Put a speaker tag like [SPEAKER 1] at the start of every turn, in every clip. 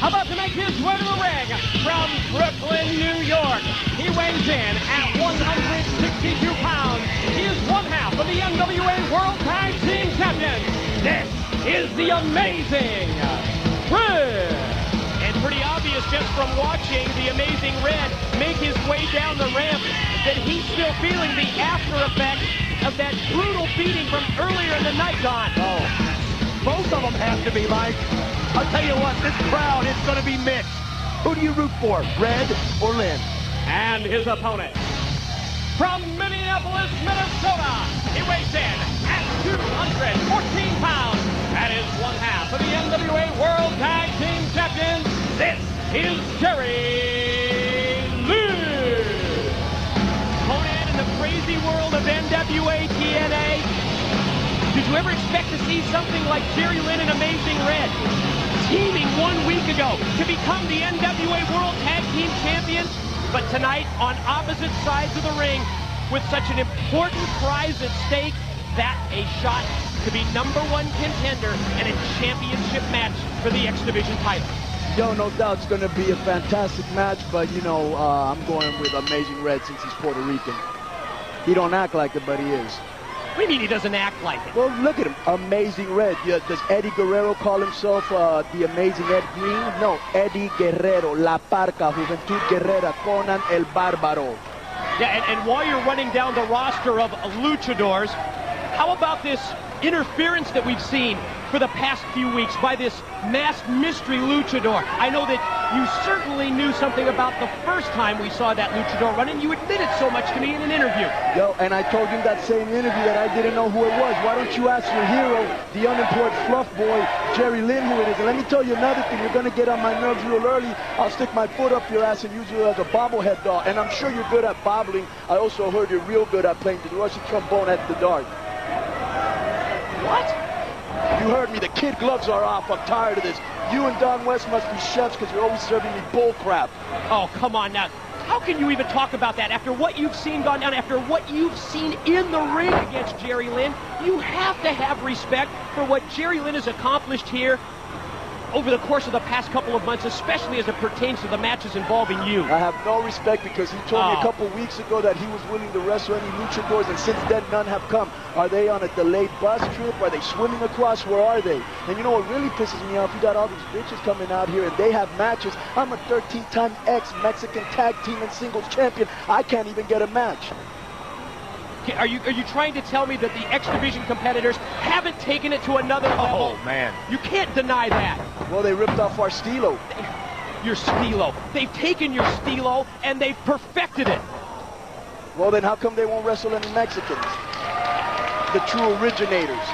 [SPEAKER 1] about to make his way to the ring from Brooklyn, New York. He weighs in at 162 pounds. He is one half of the NWA World Tag Team Champions. This is the Amazing Red.
[SPEAKER 2] And pretty obvious just from watching the Amazing Red make his way down the ramp that he's still feeling the after effects of that brutal beating from earlier in the night, Don.
[SPEAKER 3] Oh, both of them have to be, Mike. I'll tell you what, this crowd is going to be mixed. Who do you root for, Red or Lynn?
[SPEAKER 1] And his opponent, from Minneapolis, Minnesota, he weighs in at 214 pounds. That is one half of the NWA World Tag Team Champions. This is Jerry Lynn.
[SPEAKER 2] Conan, in the crazy world of NWA TNA, did you ever expect to see something like Jerry Lynn and Amazing Red teaming 1 week ago to become the NWA World Tag Team Champions? But tonight, on opposite sides of the ring, with such an important prize at stake, that a shot to be #1 contender and a championship match for the X Division title.
[SPEAKER 4] Yo, no doubt it's going to be a fantastic match, but, you know, I'm going with Amazing Red since he's Puerto Rican. He don't act like it, but he is.
[SPEAKER 2] What do you mean he doesn't act like it?
[SPEAKER 4] Well, look at him. Amazing Red. Yeah, does Eddie Guerrero call himself the Amazing Ed Green? No, Eddie Guerrero, La Parca, Juventud Guerrera, Conan el Bárbaro.
[SPEAKER 2] Yeah, and while you're running down the roster of luchadors, how about this interference that we've seen for the past few weeks by this masked mystery luchador? I know that you certainly knew something about the first time we saw that luchador run, and you admitted so much to me in an interview.
[SPEAKER 4] Yo, and I told you in that same interview that I didn't know who it was. Why don't you ask your hero, the unemployed fluff boy, Jerry Lynn, who it is? And let me tell you another thing. You're going to get on my nerves real early. I'll stick my foot up your ass and use you as a bobblehead doll. And I'm sure you're good at bobbling. I also heard you're real good at playing the Russian trombone at the dark.
[SPEAKER 2] What?
[SPEAKER 4] You heard me. The kid gloves are off. I'm tired of this. You and Don West must be chefs because you're always serving me bull crap.
[SPEAKER 2] Oh, come on now. How can you even talk about that after what you've seen gone down, after what you've seen in the ring against Jerry Lynn? You have to have respect for what Jerry Lynn has accomplished here over the course of the past couple of months, especially as it pertains to the matches involving you.
[SPEAKER 4] I have no respect because he told me a couple weeks ago that he was willing to wrestle any luchadors, and since then none have come. Are they on a delayed bus trip? Are they swimming across? Where are they? And you know what really pisses me off? You got all these bitches coming out here and they have matches. I'm a 13-time ex-Mexican tag team and singles champion. I can't even get a match.
[SPEAKER 2] Are you trying to tell me that the X Division competitors haven't taken it to another level?
[SPEAKER 3] Oh, man.
[SPEAKER 2] You can't deny that.
[SPEAKER 4] Well, they ripped off our stilo.
[SPEAKER 2] Your stilo. They've taken your stilo and they've perfected it.
[SPEAKER 4] Well, then how come they won't wrestle any Mexicans? The true originators.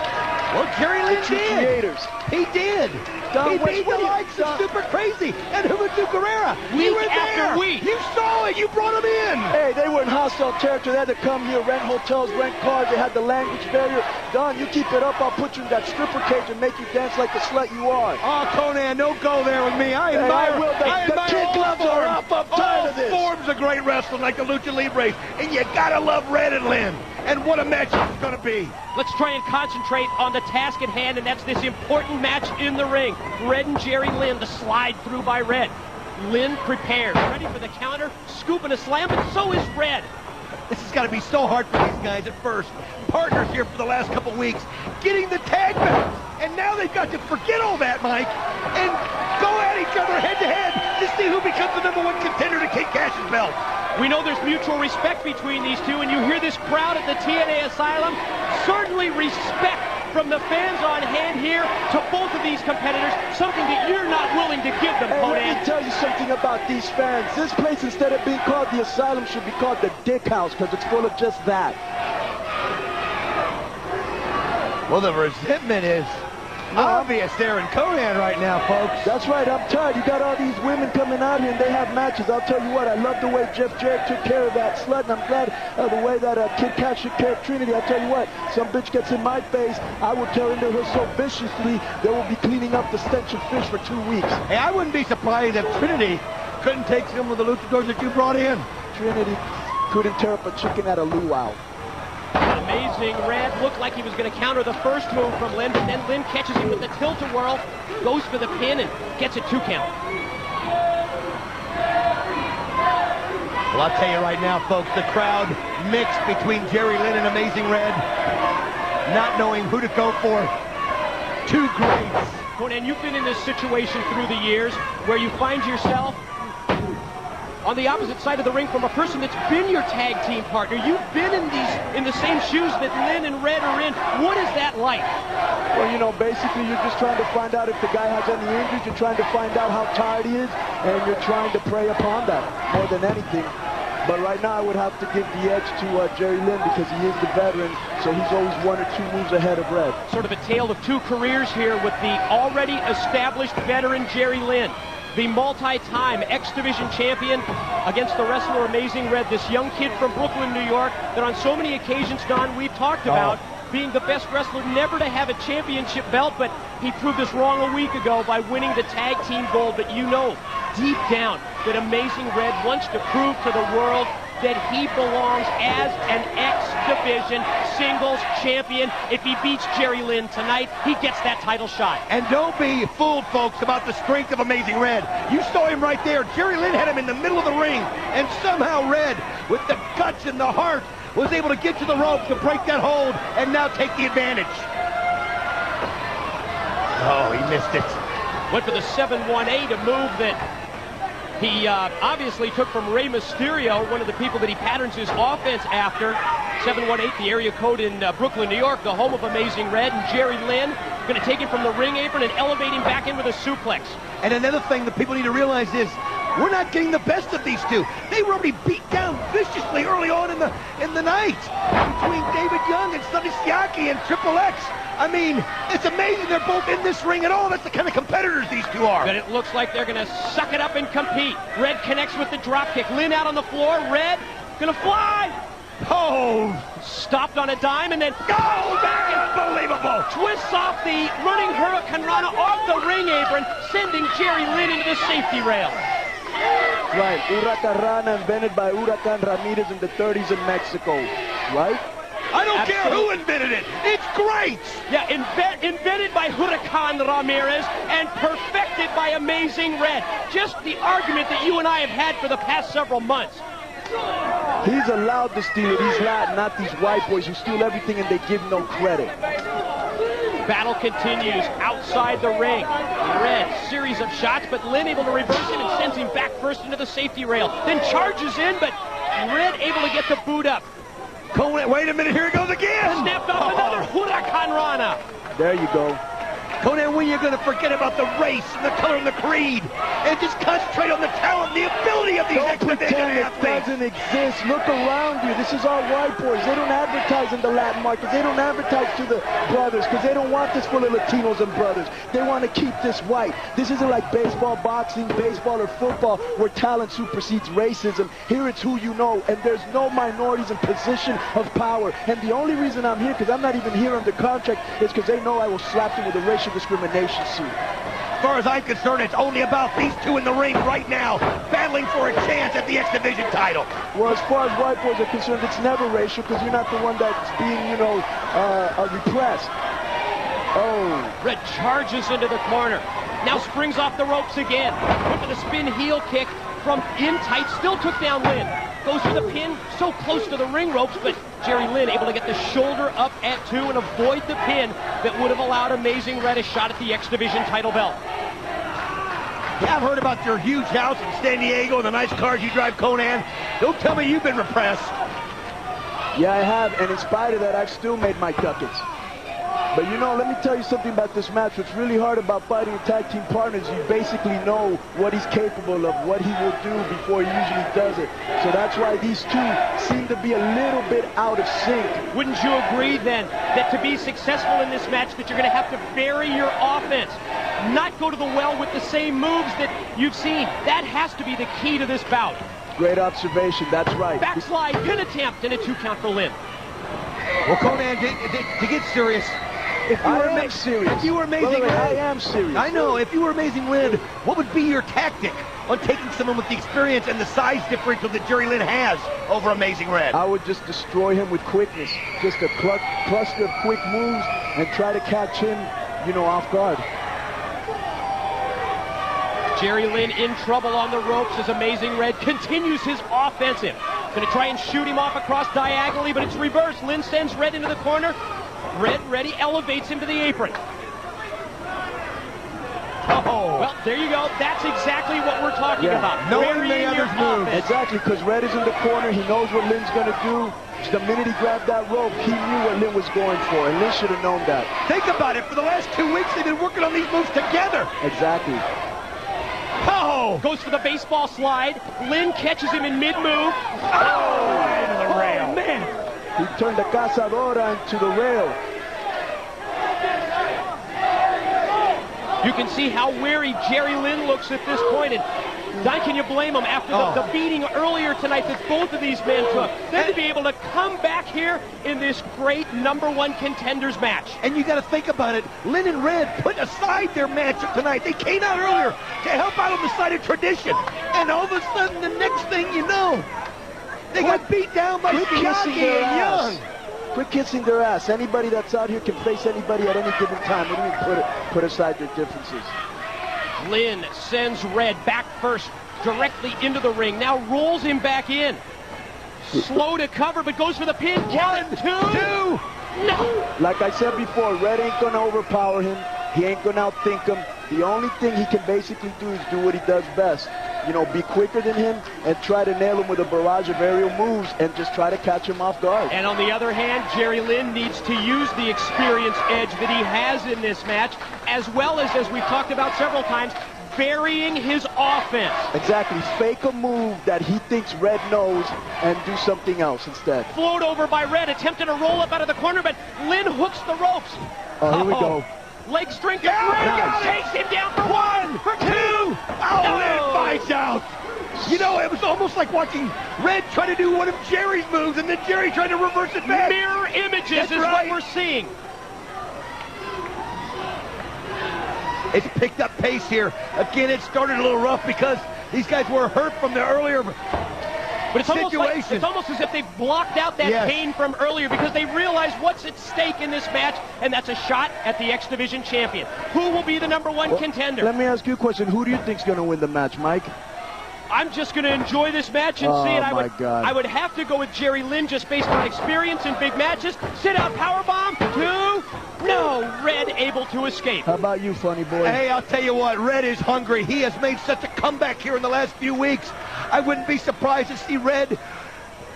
[SPEAKER 3] Well, Jerry Lynn
[SPEAKER 4] The true creators.
[SPEAKER 3] He did.
[SPEAKER 4] Don
[SPEAKER 3] He
[SPEAKER 4] West,
[SPEAKER 3] beat
[SPEAKER 4] what
[SPEAKER 3] the
[SPEAKER 4] do you-
[SPEAKER 3] likes of
[SPEAKER 4] Don-
[SPEAKER 3] Super Crazy and Juventud Guerrera.
[SPEAKER 2] Week
[SPEAKER 3] You were
[SPEAKER 2] after
[SPEAKER 3] there.
[SPEAKER 2] week.
[SPEAKER 3] You saw it. You brought them in.
[SPEAKER 4] Hey, they were in hostile territory. They had to come here, rent hotels, rent cars. They had the language barrier. Don, you keep it up, I'll put you in that stripper cage and make you dance like the slut you are.
[SPEAKER 3] Oh, Conan, don't go there with me. I
[SPEAKER 4] Hey,
[SPEAKER 3] admire,
[SPEAKER 4] I will. The
[SPEAKER 3] admire
[SPEAKER 4] kid
[SPEAKER 3] all
[SPEAKER 4] gloves are
[SPEAKER 3] forms.
[SPEAKER 4] up. I'm tired of this.
[SPEAKER 3] All forms of great wrestling like the Lucha Libres. And you gotta love Red and Lynn. And what a match it's gonna be.
[SPEAKER 2] Let's try and concentrate on the task at hand, and that's this important match in the ring. Red and Jerry Lynn, the slide through by Red. Lynn prepared, ready for the counter, scooping a slam, but so is Red.
[SPEAKER 3] This has got to be so hard for these guys at first. Partners here for the last couple weeks, getting the tag belts. And now they've got to forget all that, Mike, and go at each other head to head to see who becomes the #1 contender to Kid Cash's belt.
[SPEAKER 2] We know there's mutual respect between these two, and you hear this crowd at the TNA Asylum. Certainly respect from the fans on hand here to both of these competitors, something that you're not willing to give them,
[SPEAKER 4] Hey, let
[SPEAKER 2] Conan.
[SPEAKER 4] me tell you something about these fans. This place, instead of being called the Asylum, should be called the Dick House, because it's full of just that.
[SPEAKER 3] Well, the resentment is obvious there in Conan right now, folks.
[SPEAKER 4] That's right, I'm tired. You got all these women coming out here and they have matches. I'll tell you what, I love the way Jeff Jarrett took care of that slut, and I'm glad the way that Kid Cash took care of Trinity. I'll tell you what, some bitch gets in my face, I will tear into her so viciously, they will be cleaning up the stench of fish for 2 weeks.
[SPEAKER 3] Hey, I wouldn't be surprised if Trinity couldn't take some of the luchadors that you brought in.
[SPEAKER 4] Trinity couldn't tear up a chicken at a luau.
[SPEAKER 2] Amazing Red looked like he was going to counter the first move from Lynn, but then Lynn catches him with the tilt-a-whirl, goes for the pin, and gets a 2 count.
[SPEAKER 3] Well, I'll tell you right now, folks, the crowd mixed between Jerry Lynn and Amazing Red, not knowing who to go for. Two greats.
[SPEAKER 2] Conan, you've been in this situation through the years where you find yourself on the opposite side of the ring from a person that's been your tag team partner. You've been in the same shoes that Lynn and Red are in. What is that like?
[SPEAKER 4] Well, you know, basically you're just trying to find out if the guy has any injuries. You're trying to find out how tired he is, and you're trying to prey upon that more than anything. But right now I would have to give the edge to Jerry Lynn because he is the veteran, so he's always 1 or 2 moves ahead of Red.
[SPEAKER 2] Sort of a tale of 2 careers here with the already established veteran Jerry Lynn, the multi-time X Division champion, against the wrestler Amazing Red, this young kid from Brooklyn, New York, that on so many occasions, Don, we've talked about being the best wrestler never to have a championship belt, but he proved us wrong a week ago by winning the tag team gold. But you know deep down that Amazing Red wants to prove to the world that he belongs as an X Division singles champion. If he beats Jerry Lynn tonight, he gets that title shot.
[SPEAKER 3] And don't be fooled, folks, about the strength of Amazing Red. You saw him right there. Jerry Lynn had him in the middle of the ring, and somehow Red, with the guts and the heart, was able to get to the rope to break that hold and now take the advantage. Oh, he missed it.
[SPEAKER 2] Went for the 718, a move that he obviously took from Rey Mysterio, one of the people that he patterns his offense after. 718, the area code in Brooklyn, New York, the home of Amazing Red. And Jerry Lynn going to take him from the ring apron and elevate him back in with a suplex.
[SPEAKER 3] And another thing that people need to realize is we're not getting the best of these two. They were already beat down viciously early on in the night between David Young and Sonny Siaki and Triple X. I mean, it's amazing they're both in this ring at all. That's the kind of competitors these two are.
[SPEAKER 2] But it looks like they're going to suck it up and compete. Red connects with the drop kick. Lynn out on the floor. Red going to fly.
[SPEAKER 3] Oh,
[SPEAKER 2] stopped on a dime and then
[SPEAKER 3] unbelievable.
[SPEAKER 2] Twists off the running Hurricane Rana off the ring apron, sending Jerry Lynn into the safety rail.
[SPEAKER 4] Right, Hurricane Rana invented by Huracán Ramirez in the 30s in Mexico, right?
[SPEAKER 3] I don't care who invented it. It's great.
[SPEAKER 2] Yeah, invented by Huracán Ramirez and perfected by Amazing Red. Just the argument that you and I have had for the past several months.
[SPEAKER 4] He's allowed to steal it. He's Latin, not these white boys who steal everything and they give no credit.
[SPEAKER 2] Battle continues outside the ring. Red, series of shots, but Lynn able to reverse him and sends him back first into the safety rail. Then charges in, but Red able to get the boot up.
[SPEAKER 3] Conan, wait a minute, here it goes again.
[SPEAKER 2] Snapped off another Hurricane Rana.
[SPEAKER 4] There you go.
[SPEAKER 3] Conan, when are you going to forget about the race and the color and the creed and just concentrate on the talent and the ability of these X Division athletes?
[SPEAKER 4] It doesn't exist. Look around you. This is all white boys. They don't advertise in the Latin market. They don't advertise to the brothers because they don't want this full of Latinos and brothers. They want to keep this white. This isn't like baseball, boxing, baseball, or football where talent supersedes racism. Here it's who you know, and there's no minorities in position of power. And the only reason I'm here, because I'm not even here under contract, is because they know I will slap them with a racial discrimination suit.
[SPEAKER 3] As far as I'm concerned, it's only about these two in the ring right now, battling for a chance at the X Division title.
[SPEAKER 4] Well, as far as white boys are concerned, it's never racial because you're not the one that's being, you know, repressed. Oh.
[SPEAKER 2] Red charges into the corner. Now springs off the ropes again. Went for the spin heel kick from in tight. Still took down Lynn. Goes for the pin. So close to the ring ropes, but Jerry Lynn able to get the shoulder up at 2 and avoid the pin that would have allowed Amazing Red a shot at the X Division title belt.
[SPEAKER 3] Yeah, I've heard about your huge house in San Diego and the nice cars you drive, Conan. Don't tell me you've been repressed.
[SPEAKER 4] Yeah, I have, and in spite of that, I've still made my ducats. But you know, let me tell you something about this match. What's really hard about fighting a tag team partner is you basically know what he's capable of, what he will do before he usually does it. So that's why these two seem to be a little bit out of sync.
[SPEAKER 2] Wouldn't you agree then that to be successful in this match that you're going to have to vary your offense, not go to the well with the same moves that you've seen? That has to be the key to this bout.
[SPEAKER 4] Great observation, that's right.
[SPEAKER 2] Backslide, pin attempt, and a 2 count for Lynn.
[SPEAKER 3] Well, Conan, to get serious, if you were Amazing Red,
[SPEAKER 4] I am serious.
[SPEAKER 3] I know. If you were Amazing Red, what would be your tactic? on taking someone with the experience and the size differential that Jerry Lynn has over Amazing Red?
[SPEAKER 4] I would just destroy him with quickness. Just a cluster of quick moves and try to catch him, you know, off guard.
[SPEAKER 2] Jerry Lynn in trouble on the ropes as Amazing Red continues his offensive. Going to try and shoot him off across diagonally, but it's reversed. Lynn sends Red into the corner. Red ready, elevates him to the apron.
[SPEAKER 3] Oh.
[SPEAKER 2] Well, there you go. That's exactly what we're talking about.
[SPEAKER 3] Knowing the other's move.
[SPEAKER 4] Exactly, because Red is in the corner. He knows what Lynn's going to do. Just the minute he grabbed that rope, he knew what Lynn was going for, and Lynn should have known that.
[SPEAKER 3] Think about it. For the last 2 weeks, they've been working on these moves together.
[SPEAKER 4] Exactly.
[SPEAKER 3] Oh!
[SPEAKER 2] Goes for the baseball slide. Lynn catches him in mid-move.
[SPEAKER 3] Oh! Into the rail.
[SPEAKER 2] Oh, man.
[SPEAKER 4] He turned the cazadora into the rail.
[SPEAKER 2] You can see how weary Jerry Lynn looks at this point, and Don, can you blame him after the beating earlier tonight that both of these men took? Then to be able to come back here in this great #1 contenders match.
[SPEAKER 3] And you got to think about it. Lynn and Red put aside their matchup tonight. They came out earlier to help out on the side of tradition. And all of a sudden, the next thing you know, they got beat down by Miyagi and Young.
[SPEAKER 4] Quit kissing their ass. Anybody that's out here can face anybody at any given time. What do you mean put aside their differences?
[SPEAKER 2] Lynn sends Red back first directly into the ring. Now rolls him back in. Slow to cover, but goes for the pin. 1, 2. No.
[SPEAKER 4] Like I said before, Red ain't going to overpower him. He ain't going to outthink him. The only thing he can basically do is do what he does best. You know, be quicker than him and try to nail him with a barrage of aerial moves and just try to catch him off guard.
[SPEAKER 2] And on the other hand, Jerry Lynn needs to use the experience edge that he has in this match, as well as we've talked about several times, varying his offense.
[SPEAKER 4] Exactly. Fake a move that he thinks Red knows and do something else instead.
[SPEAKER 2] Float over by Red, attempting to roll up out of the corner, but Lynn hooks the ropes.
[SPEAKER 4] Oh, here we go.
[SPEAKER 2] Leg strength.
[SPEAKER 3] Yeah,
[SPEAKER 2] Red takes him down for 1, for 2.
[SPEAKER 3] Oh, Lynn fights out. You know, it was almost like watching Red try to do one of Jerry's moves and then Jerry trying to reverse it back.
[SPEAKER 2] Mirror images
[SPEAKER 3] That's
[SPEAKER 2] is
[SPEAKER 3] right.
[SPEAKER 2] what we're seeing.
[SPEAKER 3] It's picked up pace here. Again, it started a little rough because these guys were hurt from the earlier
[SPEAKER 2] But it's almost,
[SPEAKER 3] situation.
[SPEAKER 2] it's almost as if they've blocked out that pain from earlier because they realize what's at stake in this match, and that's a shot at the X Division champion. Who will be the #1 contender?
[SPEAKER 4] Let me ask you a question. Who do you think's going to win the match, Mike?
[SPEAKER 2] I'm just going to enjoy this match and see it.
[SPEAKER 4] Oh, my God.
[SPEAKER 2] I would have to go with Jerry Lynn just based on experience in big matches. Sit out powerbomb. 2. No. Red able to escape.
[SPEAKER 4] How about you, funny boy?
[SPEAKER 3] Hey, I'll tell you what, Red is hungry. He has made such a comeback here in the last few weeks. I wouldn't be surprised to see Red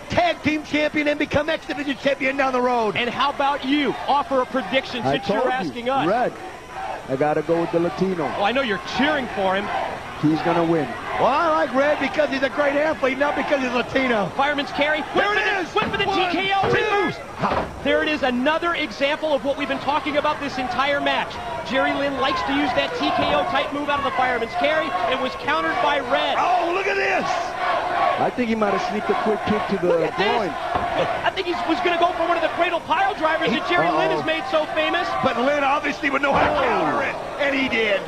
[SPEAKER 3] tag team champion and become X Division champion down the road.
[SPEAKER 2] And how about you? Offer a prediction since you're asking us.
[SPEAKER 4] Red. I got to go with the Latino.
[SPEAKER 2] Well, I know you're cheering for him.
[SPEAKER 4] He's going to win.
[SPEAKER 3] Well, I like Red because he's a great athlete, not because he's Latino.
[SPEAKER 2] Fireman's carry.
[SPEAKER 3] There it is.
[SPEAKER 2] Whip for the
[SPEAKER 3] 1,
[SPEAKER 2] TKO
[SPEAKER 3] 2.
[SPEAKER 2] reverse. There it is, another example of what we've been talking about this entire match. Jerry Lynn likes to use that TKO type move out of the fireman's carry. It was countered by Red.
[SPEAKER 3] Oh, look at this.
[SPEAKER 4] I think he might have sneaked a quick kick to the groin.
[SPEAKER 2] I think he was going to go for one of the cradle pile drivers that Jerry Lynn has made so famous.
[SPEAKER 3] But Lynn obviously would know how to counter it, and he did.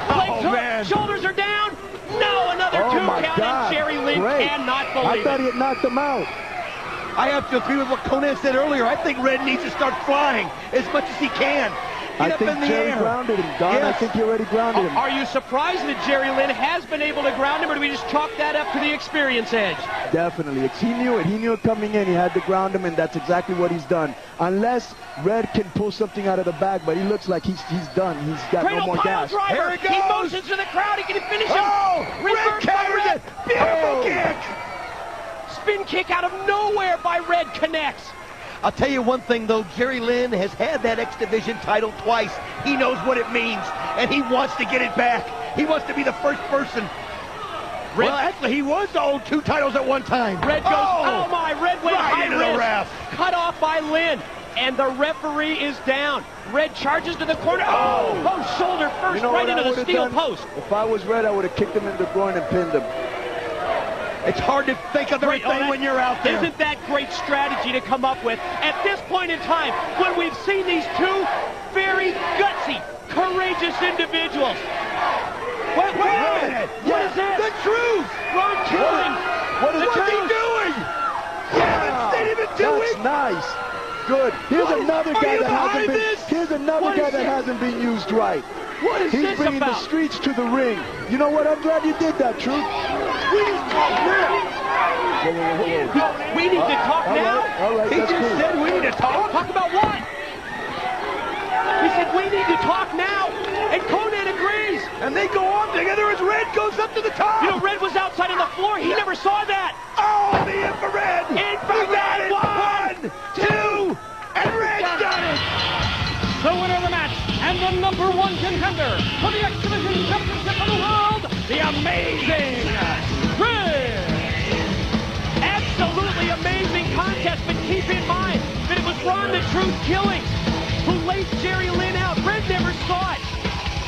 [SPEAKER 2] Legs hook, shoulders are down. No, another 2 count, and Jerry Lynn cannot believe
[SPEAKER 4] I thought he had knocked him out.
[SPEAKER 3] I have to agree with what Conan said earlier. I think Red needs to start flying as much as he can. Get up in the
[SPEAKER 4] Jerry
[SPEAKER 3] air.
[SPEAKER 4] grounded him, Don. I think he already grounded him.
[SPEAKER 2] Are you surprised that Jerry Lynn has been able to ground him, or do we just chalk that up to the experience edge?
[SPEAKER 4] Definitely. He knew it. He knew it coming in. He had to ground him, and that's exactly what he's done. Unless Red can pull something out of the bag, but he looks like he's done. He's got no more gas.
[SPEAKER 2] Driver.
[SPEAKER 3] Here it goes.
[SPEAKER 2] He motions to the crowd. He can finish him.
[SPEAKER 3] Oh, Red counters it. Beautiful kick.
[SPEAKER 2] Spin kick out of nowhere by Red connects.
[SPEAKER 3] I'll tell you one thing, though. Jerry Lynn has had that X Division title twice. He knows what it means, and he wants to get it back. He wants to be the first person. Well, actually, he was to hold 2 titles at one time.
[SPEAKER 2] Red goes, oh my, Red went
[SPEAKER 3] right
[SPEAKER 2] high
[SPEAKER 3] into
[SPEAKER 2] risk.
[SPEAKER 3] the ref.
[SPEAKER 2] Cut off by Lynn, and the referee is down. Red charges to the corner. Oh, shoulder first, right into the steel post.
[SPEAKER 4] If I was Red, I would have kicked him in the groin and pinned him.
[SPEAKER 3] It's hard to think of everything when you're out there.
[SPEAKER 2] Isn't that great strategy to come up with at this point in time when we've seen these 2 very gutsy, courageous individuals?
[SPEAKER 3] Wait a minute. What Truth.
[SPEAKER 2] Ron killing.
[SPEAKER 4] What is
[SPEAKER 3] What's he doing? He hasn't stayed even 2 weeks.
[SPEAKER 4] That's nice. Good. Here's another guy that hasn't been.
[SPEAKER 3] this?
[SPEAKER 4] Here's another guy that hasn't been used right.
[SPEAKER 2] What is
[SPEAKER 4] He's
[SPEAKER 2] this
[SPEAKER 4] bringing
[SPEAKER 2] about?
[SPEAKER 4] the streets to the ring. You know what? I'm glad you did that, Truth.
[SPEAKER 3] We need to talk now.
[SPEAKER 2] We need to talk now.
[SPEAKER 4] All right,
[SPEAKER 3] He
[SPEAKER 4] that's
[SPEAKER 3] just
[SPEAKER 4] cool.
[SPEAKER 3] said we need to talk.
[SPEAKER 2] Talk about what? He said we need to talk now, and Conan agrees.
[SPEAKER 3] And they go on together as Red goes up to the top.
[SPEAKER 2] You know, Red was outside on the floor. He never saw that.
[SPEAKER 3] Oh, the infrared.
[SPEAKER 2] Infrared
[SPEAKER 3] We got it.
[SPEAKER 2] won.
[SPEAKER 3] 1, 2, and Red got it.
[SPEAKER 1] The winner of the match and the #1 contender for the X Division Championship of the World, the amazing Red.
[SPEAKER 2] Absolutely amazing contest, but keep in mind that it was Ron the Truth Killings who laid Jerry Lynn out. Red never saw it.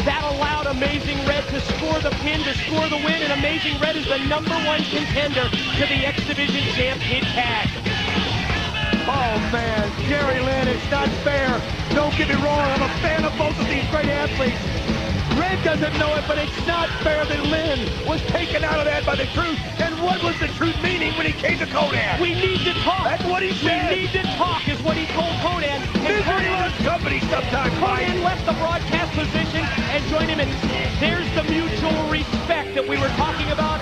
[SPEAKER 2] That allowed Amazing Red to score the pin, to score the win, and Amazing Red is the #1 contender to the X Division Champ Kid Tag.
[SPEAKER 3] Oh, man, Jerry Lynn, it's not fair. Don't get me wrong, I'm a fan of both of these great athletes. Red doesn't know it, but it's not fair that Lynn was taken out of that by the Truth. And what was the Truth meaning when he came to Conan?
[SPEAKER 2] We need to talk.
[SPEAKER 3] That's what he said.
[SPEAKER 2] We need to talk is what he told Conan. And
[SPEAKER 3] Misery loves company sometimes, Mike.
[SPEAKER 2] Conan left the broadcast position and joined him, and there's the mutual respect that we were talking about